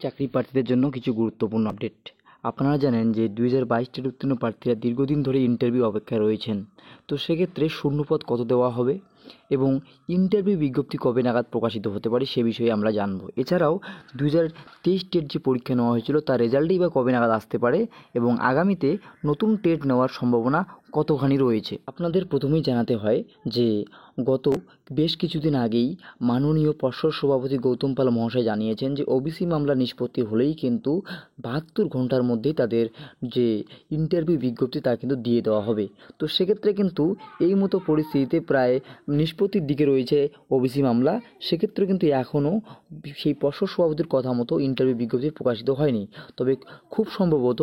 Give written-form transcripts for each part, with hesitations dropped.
চাকরি প্রার্থীদের জন্য কিছু গুরুত্বপূর্ণ আপডেট। আপনারা জানেন যে 2022 টেট উত্তীর্ণ প্রার্থীরা দীর্ঘদিন ধরে ইন্টারভিউ অপেক্ষায় রয়েছেন। তো সেক্ষেত্রে শূন্যপদ কত দেওয়া হবে এবং ইন্টারভিউ বিজ্ঞপ্তি কবে নাগাদ প্রকাশিত হতে পারে সে বিষয়ে আমরা জানব। এছাড়াও 2023 টেট যে পরীক্ষা নেওয়া হয়েছিল তার রেজাল্টই বা কবে নাগাদ আসতে পারে এবং আগামীতে নতুন টেট নেওয়ার সম্ভাবনা কতখানি রয়েছে। আপনাদের প্রথমেই জানাতে হয় যে গত বেশ কিছুদিন আগেই মাননীয় পর্ষদ সভাপতি গৌতম পাল মহাশয় জানিয়েছেন যে ওবিসি মামলা নিষ্পত্তি হলেই কিন্তু 72 ঘন্টার মধ্যেই তাদের যে ইন্টারভিউ বিজ্ঞপ্তি তা কিন্তু দিয়ে দেওয়া হবে। তো সেক্ষেত্রে কিন্তু এই মতো পরিস্থিতিতে প্রায় নিষ্পত্তির দিকে রয়েছে ওবিসি মামলা। সেক্ষেত্রে কিন্তু এখনও সেই পর্ষদ সভাপতির কথা মতো ইন্টারভিউ বিজ্ঞপ্তি প্রকাশিত হয়নি। তবে খুব সম্ভবত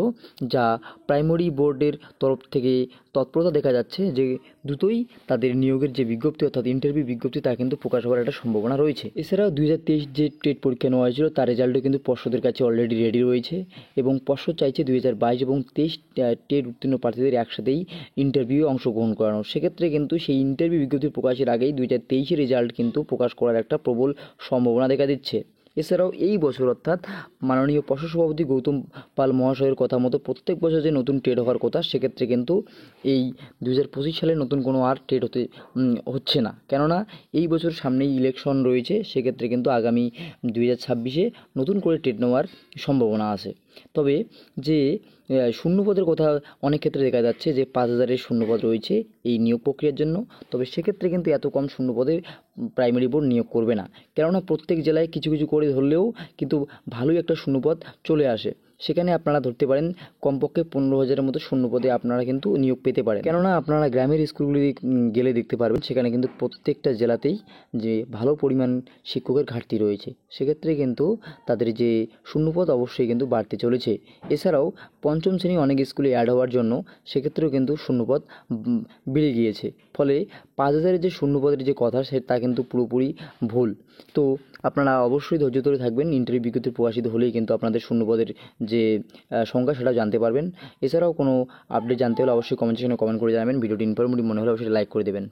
যা প্রাইমারি বোর্ডের তরফ থেকে তৎপরতা দেখা যাচ্ছে যে দ্রুতই তাদের নিয়োগের যে বিজ্ঞপ্তি অর্থাৎ ইন্টারভিউ বিজ্ঞপ্তি তা কিন্তু প্রকাশ হওয়ার একটা সম্ভাবনা রয়েছে। এছাড়াও 2023 যে টেট পরীক্ষা নেওয়া হয়েছিল তার রেজাল্টও কিন্তু পর্ষদের কাছে অলরেডি রেডি রয়েছে এবং পর্ষদ চাইছে 2022 এবং 23 টেট উত্তীর্ণ প্রার্থীদের একসাথেই ইন্টারভিউ অংশগ্রহণ করানো। সেক্ষেত্রে কিন্তু সেই ইন্টারভিউ বিজ্ঞপ্তি প্রকাশের আগেই 2023 রেজাল্ট কিন্তু প্রকাশ করার একটা প্রবল সম্ভাবনা দেখা দিচ্ছে। এছাড়াও এই বছর অর্থাৎ মাননীয় পর্ষদ সভাপতি গৌতম পাল মহাশয়ের কথা মতো প্রত্যেক বছর যে নতুন টেট হওয়ার কথা সেক্ষেত্রে কিন্তু এই 2025 সালে নতুন কোনো আর টেট হচ্ছে না, কেননা এই বছর সামনেই ইলেকশন রয়েছে। সেক্ষেত্রে কিন্তু আগামী 2026-এ নতুন করে টেট নেওয়ার সম্ভাবনা আছে। তবে যে শূন্যপদের কথা অনেক ক্ষেত্রে দেখা যাচ্ছে যে 5000-এর শূন্যপদ রয়েছে এই নিয়োগ প্রক্রিয়ার জন্য। তবে সেক্ষেত্রে কিন্তু এত কম শূন্যপদে প্রাইমারি বোর্ড নিয়োগ করবে না, কেননা প্রত্যেক জেলায় কিছু কিছু করে ধরলেও কিন্তু ভালোই একটা শূন্যপদ চলে আসে। সেখানে আপনারা ধরতে পারেন কমপক্ষে 15,000-এর মতো শূন্যপদে আপনারা কিন্তু নিয়োগ পেতে পারেন, কেননা আপনারা গ্রামের স্কুলগুলি গেলে দেখতে পারবেন সেখানে কিন্তু প্রত্যেকটা জেলাতেই যে ভালো পরিমাণ শিক্ষকের ঘাটতি রয়েছে। সেক্ষেত্রে কিন্তু তাদের যে শূন্যপদ অবশ্যই কিন্তু বাড়তে চলেছে। এছাড়াও পঞ্চম শ্রেণী অনেক স্কুলে অ্যাড হওয়ার জন্য সেক্ষেত্রেও কিন্তু শূন্যপদ বেড়ে গিয়েছে। ফলে 5000-এর যে শূন্যপদের যে কথা তা কিন্তু পুরোপুরি ভুল। তো আপনারা অবশ্যই ধৈর্য ধরে থাকবেন, ইন্টারভিউ বিজ্ঞপ্তি প্রকাশিত হলেই কিন্তু আপনাদের শূন্যপদের যে সংখ্যা সেটাও জানতে পারবেন। এছাড়াও কোনো আপডেট জানতে হলে অবশ্যই কমেন্ট সেকশনে কমেন্ট করে জানাবেন। ভিডিওটি ইনফরমেটিভ মনে হলে অবশ্যই লাইক করে দেবেন।